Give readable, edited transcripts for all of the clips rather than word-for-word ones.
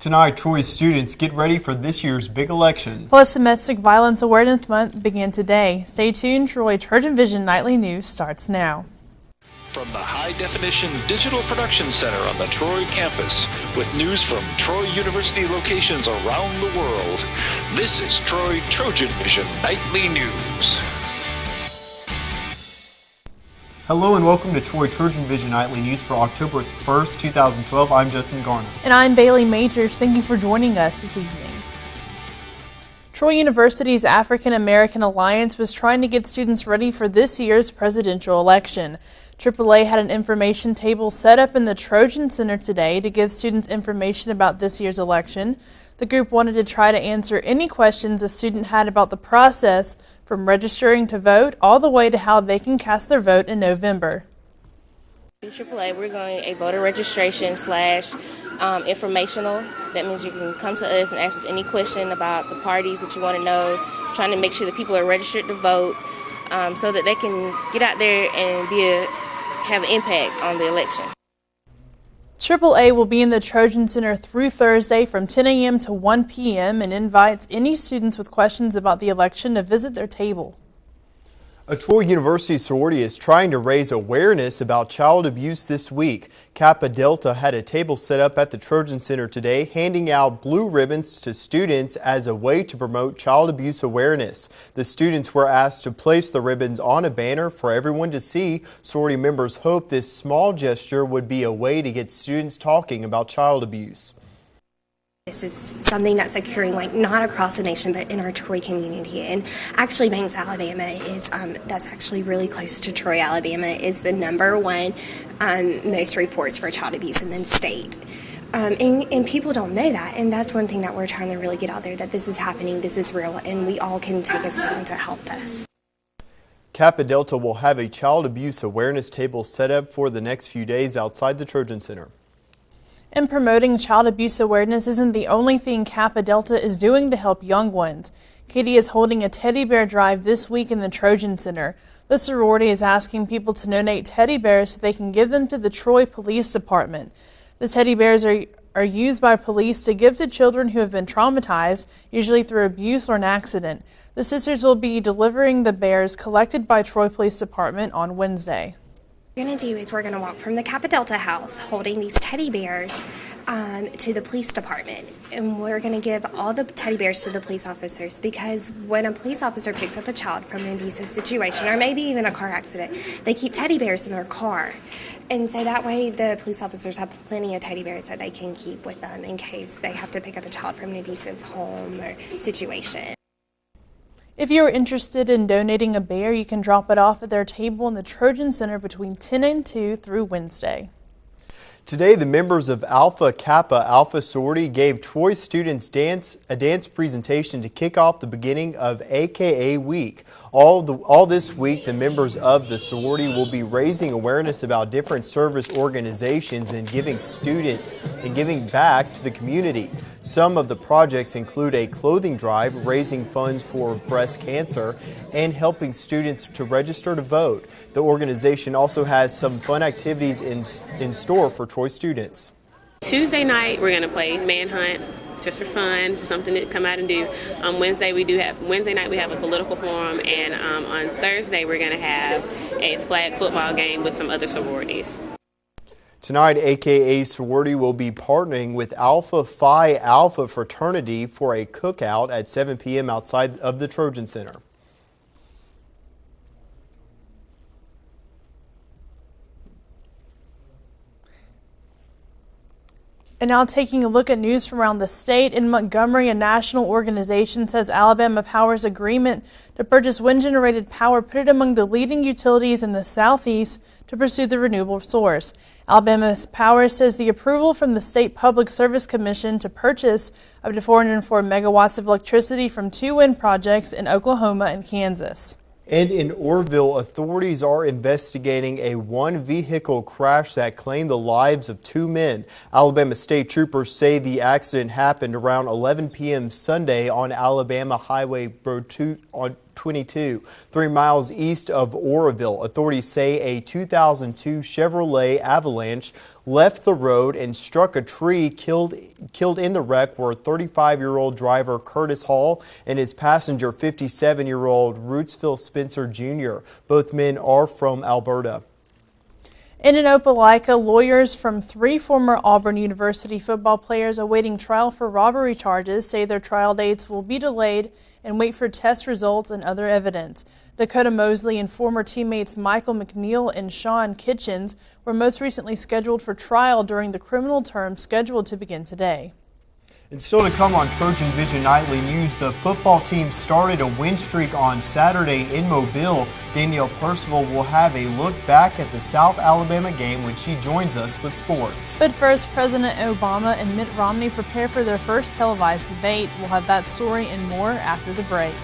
Tonight, Troy's students get ready for this year's big election. Plus, Domestic Violence Awareness Month began today. Stay tuned, Troy. TrojanVision Nightly News starts now. From the high-definition digital production center on the Troy campus, with news from Troy University locations around the world, this is Troy TrojanVision Nightly News. Hello and welcome to Troy TrojanVision Nightly News for October 1st, 2012. I'm Judson Garner. And I'm Bailey Majors. Thank you for joining us this evening. Troy University's African American Alliance was trying to get students ready for this year's presidential election. AAA had an information table set up in the Trojan Center today to give students information about this year's election. The group wanted to try to answer any questions a student had about the process, from registering to vote all the way to how they can cast their vote in November. Through AAA, we're going a voter registration / informational. That means you can come to us and ask us any question about the parties that you want to know, trying to make sure that people are registered to vote so that they can get out there and have an impact on the election. AAA will be in the Trojan Center through Thursday from 10 a.m. to 1 p.m. and invites any students with questions about the election to visit their table. A Troy University sorority is trying to raise awareness about child abuse this week. Kappa Delta had a table set up at the Trojan Center today, handing out blue ribbons to students as a way to promote child abuse awareness. The students were asked to place the ribbons on a banner for everyone to see. Sorority members hope this small gesture would be a way to get students talking about child abuse. This is something that's occurring not across the nation, but in our Troy community. And actually, Banks, Alabama is that's actually really close to Troy, Alabama, is the #1 most reports for child abuse in the state. And people don't know that, and that's one thing that we're trying to really get out there, that this is happening, this is real, and we all can take a stand to help this. Kappa Delta will have a child abuse awareness table set up for the next few days outside the Trojan Center. And promoting child abuse awareness isn't the only thing Kappa Delta is doing to help young ones. Katie is holding a teddy bear drive this week in the Trojan Center. The sorority is asking people to donate teddy bears so they can give them to the Troy Police Department. The teddy bears are used by police to give to children who have been traumatized, usually through abuse or an accident. The sisters will be delivering the bears collected by Troy Police Department on Wednesday. What we're going to do is we're going to walk from the Kappa Delta house holding these teddy bears to the police department, and we're going to give all the teddy bears to the police officers, because when a police officer picks up a child from an abusive situation or maybe even a car accident, they keep teddy bears in their car, and so that way the police officers have plenty of teddy bears that they can keep with them in case they have to pick up a child from an abusive home or situation. If you are interested in donating a bear, you can drop it off at their table in the Trojan Center between 10 and 2 through Wednesday. Today, the members of Alpha Kappa Alpha sorority gave Troy students a dance presentation to kick off the beginning of AKA Week. All this week, the members of the sorority will be raising awareness about different service organizations and giving back to the community. Some of the projects include a clothing drive, raising funds for breast cancer, and helping students to register to vote. The organization also has some fun activities in store for Troy students. Tuesday night, we're going to play Manhunt, just for fun, just something to come out and do. Wednesday night we have a political forum, and on Thursday we're going to have a flag football game with some other sororities. Tonight, AKA sorority will be partnering with Alpha Phi Alpha fraternity for a cookout at 7 p.m. outside of the Trojan Center. And now taking a look at news from around the state. In Montgomery, a national organization says Alabama Power's agreement to purchase wind-generated power put it among the leading utilities in the southeast to pursue the renewable source. Alabama Power says the approval from the State Public Service Commission to purchase up to 404 megawatts of electricity from 2 wind projects in Oklahoma and Kansas. And in Orrville, authorities are investigating a one-vehicle crash that claimed the lives of 2 men. Alabama state troopers say the accident happened around 11 p.m. Sunday on Alabama Highway Road 22, 3 miles east of Oroville. Authorities say a 2002 Chevrolet Avalanche left the road and struck a tree. Killed in the wreck were 35-year-old driver Curtis Hall and his passenger 57-year-old Rootsville Spencer Jr. Both men are from Alberta. In Opelika, lawyers from 3 former Auburn University football players awaiting trial for robbery charges say their trial dates will be delayed and wait for test results and other evidence. Dakota Mosley and former teammates Michael McNeil and Sean Kitchens were most recently scheduled for trial during the criminal term scheduled to begin today. And still to come on TrojanVision Nightly News, the football team started a win streak on Saturday in Mobile. Danielle Percival will have a look back at the South Alabama game when she joins us with sports. But first, President Obama and Mitt Romney prepare for their first televised debate. We'll have that story and more after the break.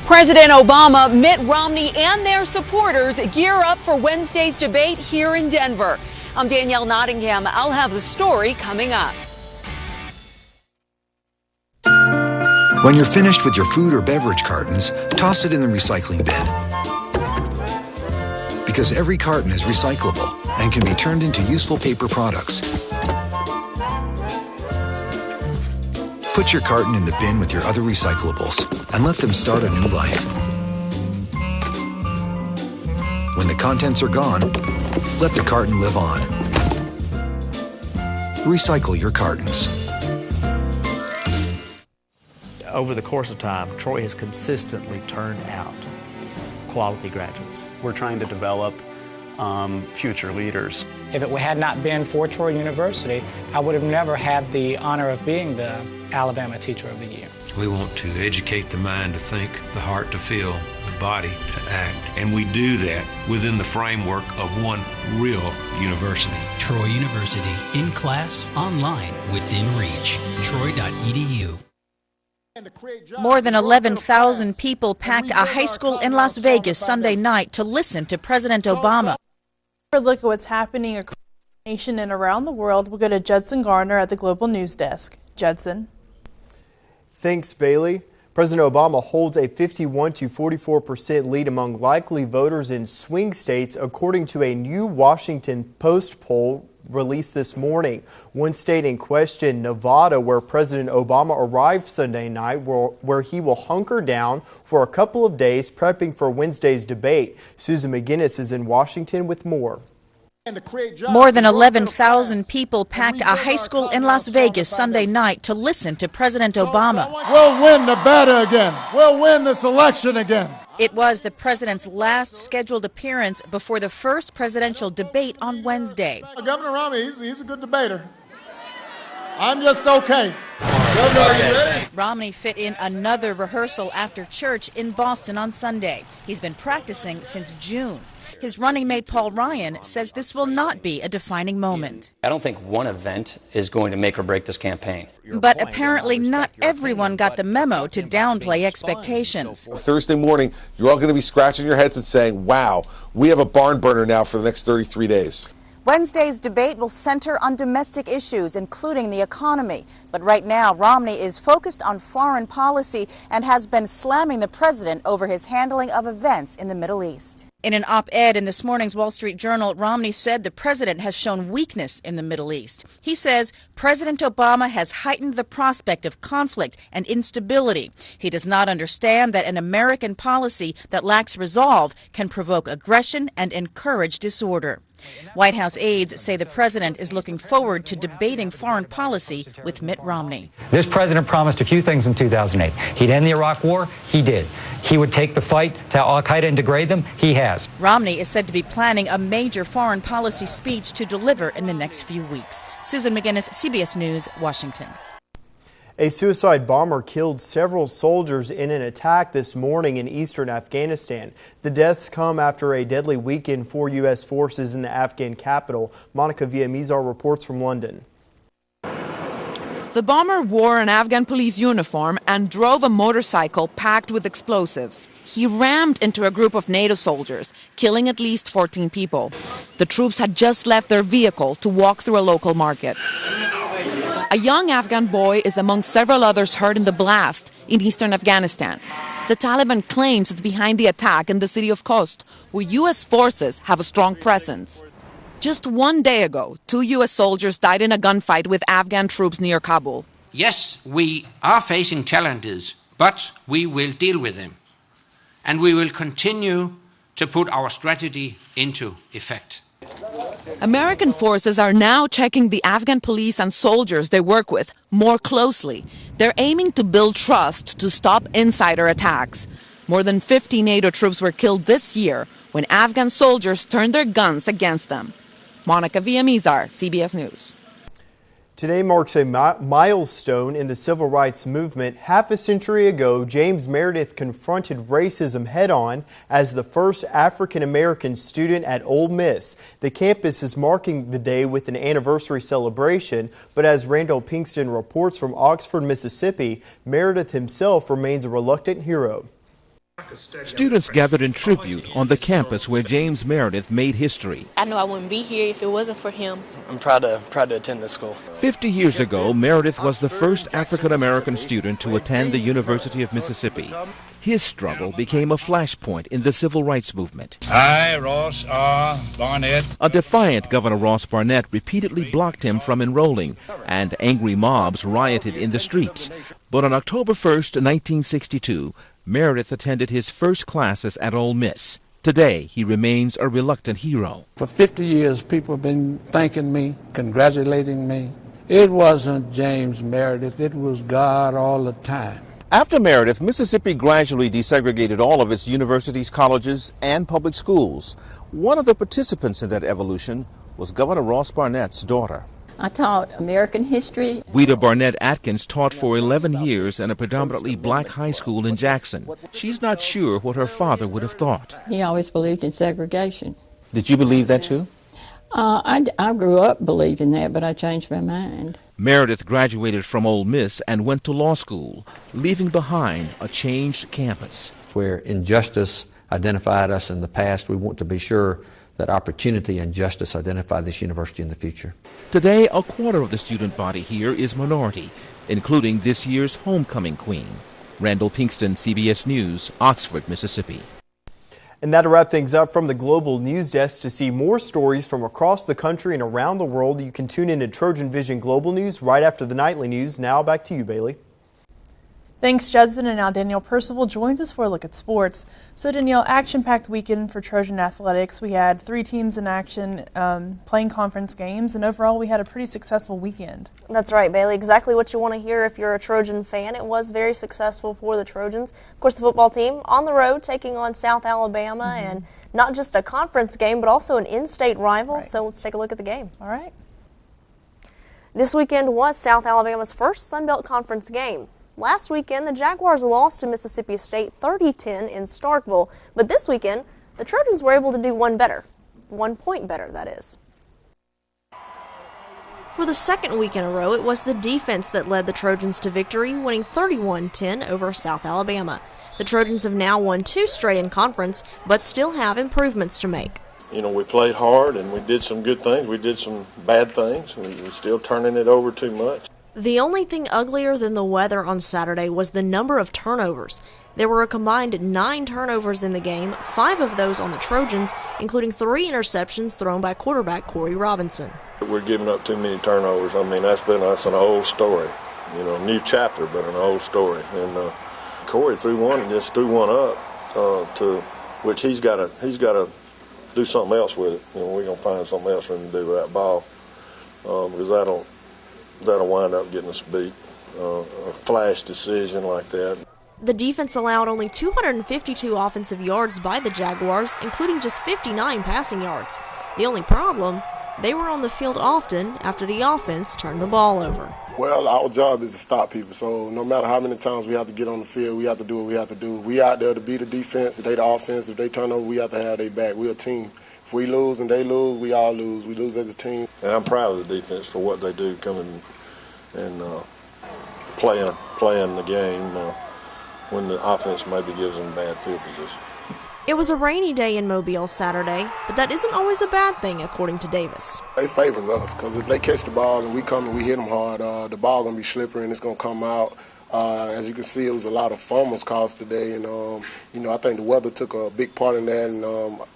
President Obama, Mitt Romney, and their supporters gear up for Wednesday's debate here in Denver. I'm Danielle Nottingham. I'll have the story coming up. When you're finished with your food or beverage cartons, toss it in the recycling bin. Because every carton is recyclable and can be turned into useful paper products. Put your carton in the bin with your other recyclables and let them start a new life. When the contents are gone, let the carton live on. Recycle your cartons. Over the course of time, Troy has consistently turned out quality graduates. We're trying to develop future leaders. If it had not been for Troy University, I would have never had the honor of being the Alabama Teacher of the Year. We want to educate the mind to think, the heart to feel, the body to act. And we do that within the framework of one real university. Troy University, in class, online, within reach. Troy.edu. More than 11,000 people packed a high school in Las Vegas Sunday night to listen to President Obama. For a look at what's happening across the nation and around the world, we'll go to Judson Garner at the Global News Desk. Judson. Thanks, Bailey. President Obama holds a 51 to 44% lead among likely voters in swing states, according to a new Washington Post poll released this morning. One state in question, Nevada, where President Obama arrived Sunday night, where he will hunker down for a couple of days prepping for Wednesday's debate. Susan McGinnis is in Washington with more. More than 11,000 people packed a high school in Las Vegas Sunday night to listen to President Obama. We'll win Nevada again. We'll win this election again. It was the president's last scheduled appearance before the first presidential debate on Wednesday. Governor Romney, he's a good debater. I'm just okay. Governor, are you ready? Romney fit in another rehearsal after church in Boston on Sunday. He's been practicing since June. His running mate Paul Ryan says this will not be a defining moment. I don't think one event is going to make or break this campaign. But apparently not everyone got the memo to downplay expectations. Thursday morning, you're all going to be scratching your heads and saying, wow, we have a barn burner now for the next 33 days. Wednesday's debate will center on domestic issues, including the economy. But right now, Romney is focused on foreign policy and has been slamming the president over his handling of events in the Middle East. In an op-ed in this morning's Wall Street Journal, Romney said the president has shown weakness in the Middle East. He says President Obama has heightened the prospect of conflict and instability. He does not understand that an American policy that lacks resolve can provoke aggression and encourage disorder. White House aides say the president is looking forward to debating foreign policy with Mitt Romney. This president promised a few things in 2008. He'd end the Iraq War. He did. He would take the fight to al-Qaeda and degrade them. He has. Romney is said to be planning a major foreign policy speech to deliver in the next few weeks. Susan McGinnis, CBS News, Washington. A suicide bomber killed several soldiers in an attack this morning in eastern Afghanistan. The deaths come after a deadly weekend for U.S. forces in the Afghan capital. Monica Villamizar reports from London. The bomber wore an Afghan police uniform and drove a motorcycle packed with explosives. He rammed into a group of NATO soldiers, killing at least 14 people. The troops had just left their vehicle to walk through a local market. A young Afghan boy is among several others hurt in the blast in eastern Afghanistan. The Taliban claims it's behind the attack in the city of Khost, where U.S. forces have a strong presence. Just 1 day ago, 2 U.S. soldiers died in a gunfight with Afghan troops near Kabul. Yes, we are facing challenges, but we will deal with them. And we will continue to put our strategy into effect. American forces are now checking the Afghan police and soldiers they work with more closely. They're aiming to build trust to stop insider attacks. More than 50 NATO troops were killed this year when Afghan soldiers turned their guns against them. Monica Villamizar, CBS News. Today marks a milestone in the civil rights movement. Half a century ago, James Meredith confronted racism head-on as the first African-American student at Ole Miss. The campus is marking the day with an anniversary celebration, but as Randall Pinkston reports from Oxford, Mississippi, Meredith himself remains a reluctant hero. Students gathered in tribute on the campus where James Meredith made history. I know I wouldn't be here if it wasn't for him. I'm proud to attend this school. 50 years ago, Meredith was the first African-American student to attend the University of Mississippi. His struggle became a flashpoint in the civil rights movement. I, Ross R. Barnett. A defiant Governor Ross Barnett repeatedly blocked him from enrolling, and angry mobs rioted in the streets. But on October 1st, 1962, Meredith attended his first classes at Ole Miss. Today, he remains a reluctant hero. For 50 years, people have been thanking me, congratulating me. It wasn't James Meredith, it was God all the time. After Meredith, Mississippi gradually desegregated all of its universities, colleges, and public schools. One of the participants in that evolution was Governor Ross Barnett's daughter. I taught American history. Ouida Barnett Atkins taught for 11 years in a predominantly black high school in Jackson. She's not sure what her father would have thought. He always believed in segregation. Did you believe that too? I grew up believing that, but I changed my mind. Meredith graduated from Ole Miss and went to law school, leaving behind a changed campus. Where injustice identified us in the past, we want to be sure that opportunity and justice identify this university in the future. Today, a quarter of the student body here is minority, including this year's homecoming queen. Randall Pinkston, CBS News, Oxford, Mississippi. And that'll wrap things up from the Global News Desk. To see more stories from across the country and around the world, you can tune in to Trojan Vision Global News right after the nightly news. Now back to you, Bailey. Thanks, Judson. And now Danielle Percival joins us for a look at sports. So, Danielle, action-packed weekend for Trojan Athletics. We had 3 teams in action playing conference games, and overall we had a pretty successful weekend. That's right, Bailey. Exactly what you want to hear if you're a Trojan fan. It was very successful for the Trojans. Of course, the football team on the road taking on South Alabama, and not just a conference game, but also an in-state rival. Right. So let's take a look at the game. All right. This weekend was South Alabama's first Sun Belt Conference game. Last weekend, the Jaguars lost to Mississippi State 30-10 in Starkville, but this weekend, the Trojans were able to do one better. 1 point better, that is. For the second week in a row, it was the defense that led the Trojans to victory, winning 31-10 over South Alabama. The Trojans have now won 2 straight in conference, but still have improvements to make. You know, we played hard and we did some good things. We did some bad things. We're still turning it over too much. The only thing uglier than the weather on Saturday was the number of turnovers. There were a combined 9 turnovers in the game, 5 of those on the Trojans, including 3 interceptions thrown by quarterback Corey Robinson. We're giving up too many turnovers. I mean, that's an old story. You know, new chapter, but an old story. And Corey threw one up to which he's got to do something else with it. You know, we're gonna find something else for him to do with that ball because that'll wind up getting us beat. A flash decision like that. The defense allowed only 252 offensive yards by the Jaguars, including just 59 passing yards. The only problem, they were on the field often after the offense turned the ball over. Well, our job is to stop people, so no matter how many times we have to get on the field, we have to do what we have to do. We out there to be the defense, they the offense. If they turn over, we have to have their back. We're a team. If we lose and they lose, we all lose. We lose as a team. And I'm proud of the defense for what they do coming and playing the game when the offense maybe gives them bad field position. It was a rainy day in Mobile Saturday, but that isn't always a bad thing, according to Davis. It favors us because if they catch the ball and we come and we hit them hard, the ball going to be slippery and it's going to come out. As you can see, it was a lot of farmers calls today, and I think the weather took a big part in that. And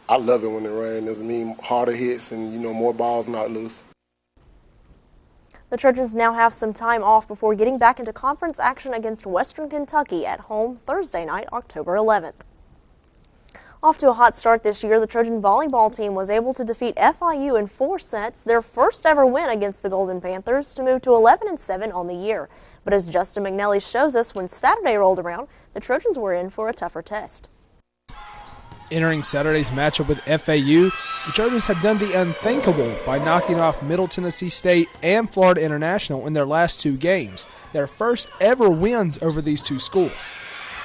I love it when it rains. It doesn't mean harder hits and more balls not loose. The Trojans now have some time off before getting back into conference action against Western Kentucky at home Thursday night, October 11th. Off to a hot start this year, the Trojan volleyball team was able to defeat FIU in 4 sets, their first ever win against the Golden Panthers, to move to 11-7 on the year. But as Justin McNelly shows us, when Saturday rolled around, the Trojans were in for a tougher test. Entering Saturday's matchup with FAU, the Trojans had done the unthinkable by knocking off Middle Tennessee State and Florida International in their last 2 games, their first ever wins over these 2 schools.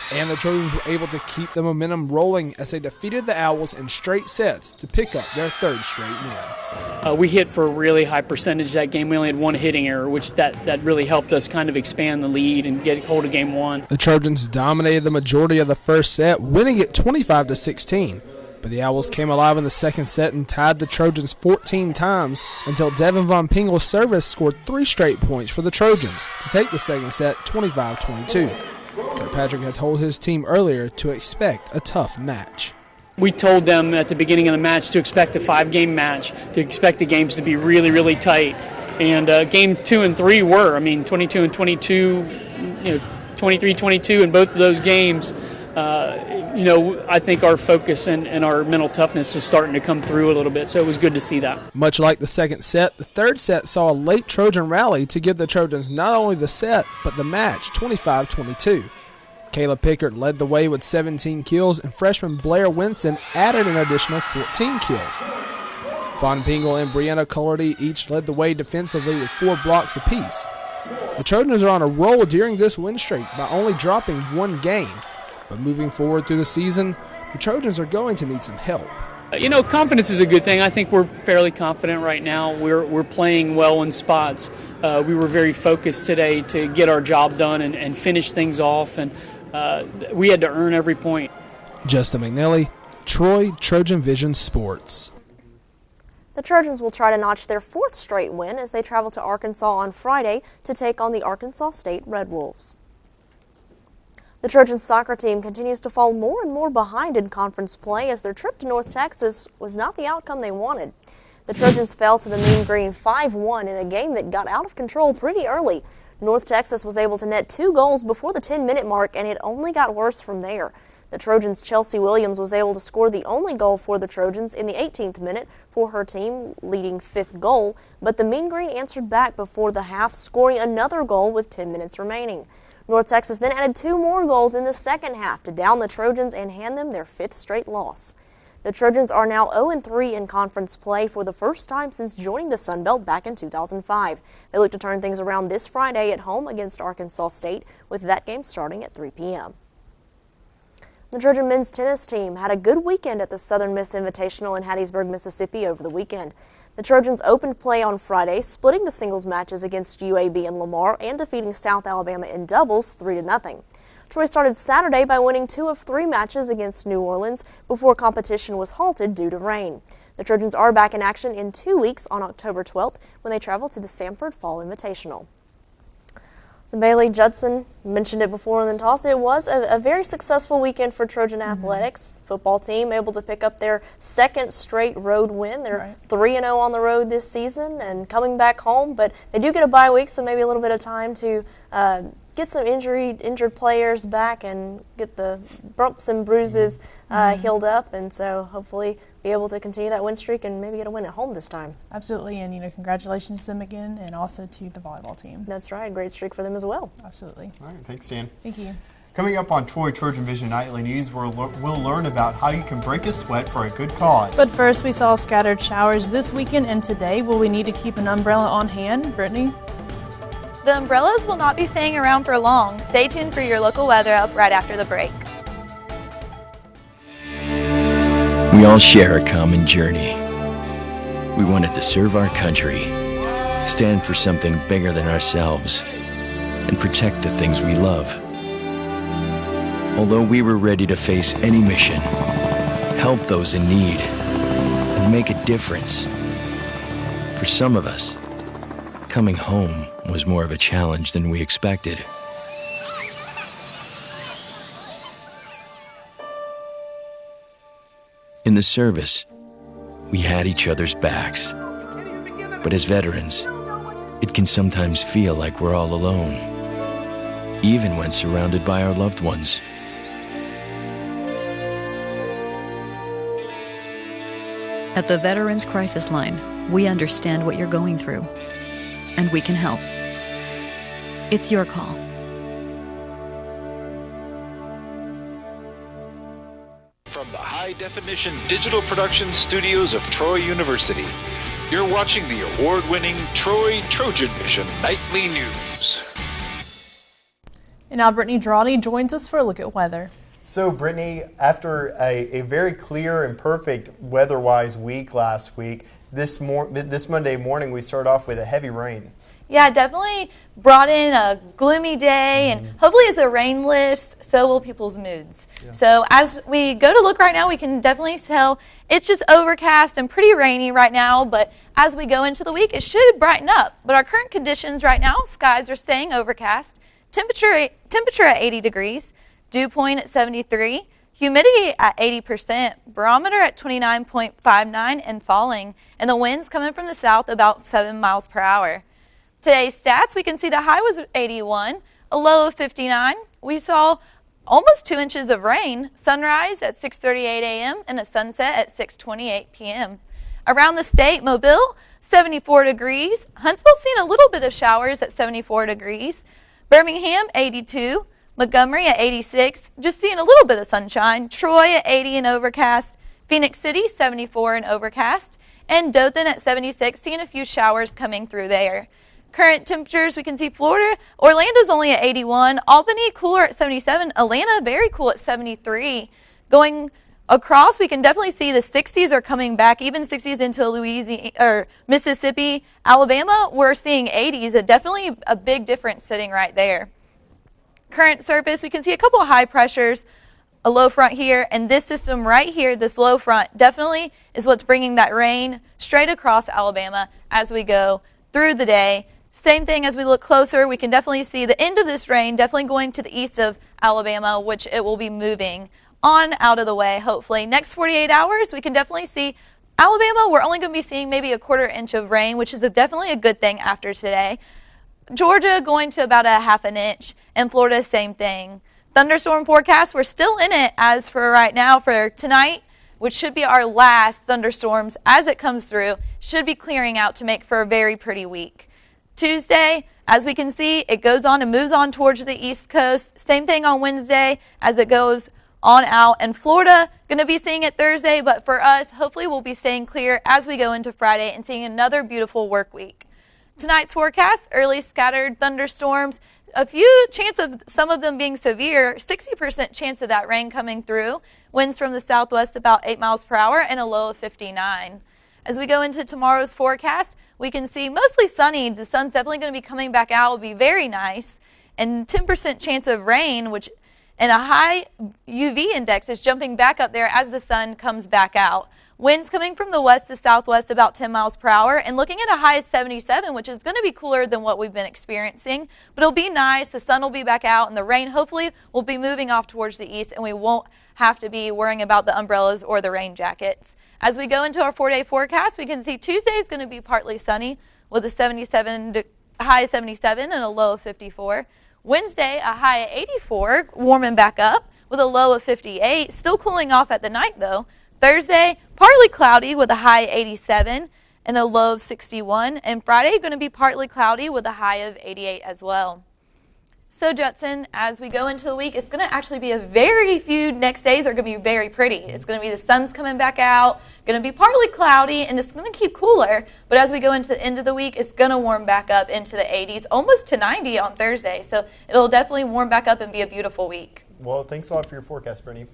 And the Trojans were able to keep the momentum rolling as they defeated the Owls in straight sets to pick up their 3rd straight win. We hit for a really high percentage that game. We only had 1 hitting error, which that really helped us kind of expand the lead and get hold of game 1. The Trojans dominated the majority of the first set, winning it 25-16. But the Owls came alive in the second set and tied the Trojans 14 times until Devin Von Pingel's service scored 3 straight points for the Trojans to take the second set 25-22. Kirkpatrick had told his team earlier to expect a tough match. We told them at the beginning of the match to expect a 5-game match, to expect the games to be really, really tight. And games 2 and 3 were, 22 and 22, 23-22 in both of those games. I think our focus and our mental toughness is starting to come through a little bit, so it was good to see that. Much like the second set, the third set saw a late Trojan rally to give the Trojans not only the set, but the match 25-22. Kayla Pickard led the way with 17 kills, and freshman Blair Winston added an additional 14 kills. Von Pingel and Brianna Collardy each led the way defensively with 4 blocks apiece. The Trojans are on a roll during this win streak by only dropping 1 game. But moving forward through the season, the Trojans are going to need some help. Confidence is a good thing. I think we're fairly confident right now. We're playing well in spots. We were very focused today to get our job done and finish things off, and we had to earn every point. Justin McNelly, Troy, TrojanVision Sports. The Trojans will try to notch their 4th straight win as they travel to Arkansas on Friday to take on the Arkansas State Red Wolves. The Trojans soccer team continues to fall more and more behind in conference play as their trip to North Texas was not the outcome they wanted. The Trojans fell to the Mean Green 5-1 in a game that got out of control pretty early. North Texas was able to net 2 goals before the 10-minute mark, and it only got worse from there. The Trojans' Chelsea Williams was able to score the only goal for the Trojans in the 18th minute for her team, leading 5th goal, but the Mean Green answered back before the half, scoring another goal with 10 minutes remaining. North Texas then added 2 more goals in the second half to down the Trojans and hand them their 5th straight loss. The Trojans are now 0-3 in conference play for the first time since joining the Sun Belt back in 2005. They look to turn things around this Friday at home against Arkansas State, with that game starting at 3 p.m. The Trojan men's tennis team had a good weekend at the Southern Miss Invitational in Hattiesburg, Mississippi over the weekend. The Trojans opened play on Friday, splitting the singles matches against UAB and Lamar and defeating South Alabama in doubles 3-0. Troy started Saturday by winning 2 of 3 matches against New Orleans before competition was halted due to rain. The Trojans are back in action in 2 weeks on October 12th when they travel to the Samford Fall Invitational. So Bailey Judson mentioned it before in the toss. It was a very successful weekend for Trojan athletics. Football team able to pick up their 2nd straight road win. They're 3-0 on the road this season and coming back home, but they do get a bye week, so maybe a little bit of time to get some injured players back and get the bumps and bruises healed up, and so hopefully be able to continue that win streak and maybe get a win at home this time. Absolutely, and congratulations to them again, and also to the volleyball team. That's right, great streak for them as well. Absolutely. All right, thanks, Dan. Thank you. Coming up on Troy TrojanVision Nightly News, we'll learn about how you can break a sweat for a good cause. But first, we saw scattered showers this weekend and today. Will we need to keep an umbrella on hand? Brittany? The umbrellas will not be staying around for long. Stay tuned for your local weather up right after the break. We all share a common journey. We wanted to serve our country, stand for something bigger than ourselves, and protect the things we love. Although we were ready to face any mission, help those in need, and make a difference, for some of us, coming home was more of a challenge than we expected. In the service, we had each other's backs. But as veterans, it can sometimes feel like we're all alone, even when surrounded by our loved ones. At the Veterans Crisis Line, we understand what you're going through, and we can help. It's your call. From the high-definition digital production studios of Troy University, you're watching the award-winning TrojanVision Nightly News. And now Brittany Drawdy joins us for a look at weather. So, Brittany, after a very clear and perfect weather-wise week last week, this Monday morning we start off with a heavy rain. Yeah, definitely brought in a gloomy day, and hopefully as the rain lifts, so will people's moods. Yeah. So as we go to look right now, we can definitely tell it's just overcast and pretty rainy right now, but as we go into the week, it should brighten up. But our current conditions right now, skies are staying overcast, temperature at 80 degrees, dew point at 73, humidity at 80%, barometer at 29.59 and falling, and the winds coming from the south about 7 miles per hour. Today's stats, we can see the high was 81, a low of 59. We saw almost 2 inches of rain, sunrise at 6:38 a.m. and a sunset at 6:28 p.m. Around the state, Mobile, 74 degrees. Huntsville seen a little bit of showers at 74 degrees. Birmingham, 82. Montgomery at 86, just seeing a little bit of sunshine. Troy at 80 and overcast. Phoenix City, 74 and overcast. And Dothan at 76, seeing a few showers coming through there. Current temperatures, we can see Florida, Orlando's only at 81. Albany, cooler at 77. Atlanta, very cool at 73. Going across, we can definitely see the 60s are coming back, even 60s into Louisiana or Mississippi. Alabama, we're seeing 80s, definitely a big difference sitting right there. Current surface, we can see a couple of high pressures, a low front here, and this system right here, this low front, definitely is what's bringing that rain straight across Alabama as we go through the day. Same thing as we look closer, we can definitely see the end of this rain definitely going to the east of Alabama, which it will be moving on out of the way, hopefully. Next 48 hours, we can definitely see Alabama, we're only going to be seeing maybe a 1/4 inch of rain, which is definitely a good thing after today. Georgia going to about a 1/2 inch, and Florida, same thing. Thunderstorm forecast, we're still in it as for right now for tonight, which should be our last thunderstorms as it comes through, should be clearing out to make for a very pretty week. Tuesday, as we can see, it goes on and moves on towards the East Coast. Same thing on Wednesday as it goes on out. And Florida, going to be seeing it Thursday, but for us, hopefully we'll be staying clear as we go into Friday and seeing another beautiful work week. Tonight's forecast, early scattered thunderstorms, a few chance of some of them being severe, 60% chance of that rain coming through. Winds from the southwest about 8 miles per hour and a low of 59. As we go into tomorrow's forecast, we can see mostly sunny. The sun's definitely going to be coming back out. It will be very nice. And 10% chance of rain, which and a high UV index is jumping back up there as the sun comes back out. Winds coming from the west to southwest about 10 miles per hour and looking at a high of 77, which is going to be cooler than what we've been experiencing. But it'll be nice. The sun will be back out and the rain hopefully will be moving off towards the east and we won't have to be worrying about the umbrellas or the rain jackets. As we go into our 4-day forecast, we can see Tuesday is going to be partly sunny with a high of 77 and a low of 54. Wednesday, a high of 84, warming back up with a low of 58. Still cooling off at the night though. Thursday, partly cloudy with a high of 87 and a low of 61. And Friday, going to be partly cloudy with a high of 88 as well. So Judson, as we go into the week, it's going to actually be a very few next days are going to be very pretty. It's going to be the sun's coming back out, going to be partly cloudy, and it's going to keep cooler. But as we go into the end of the week, it's going to warm back up into the 80s, almost to 90 on Thursday. So it'll definitely warm back up and be a beautiful week. Well, thanks a lot for your forecast, Brittany.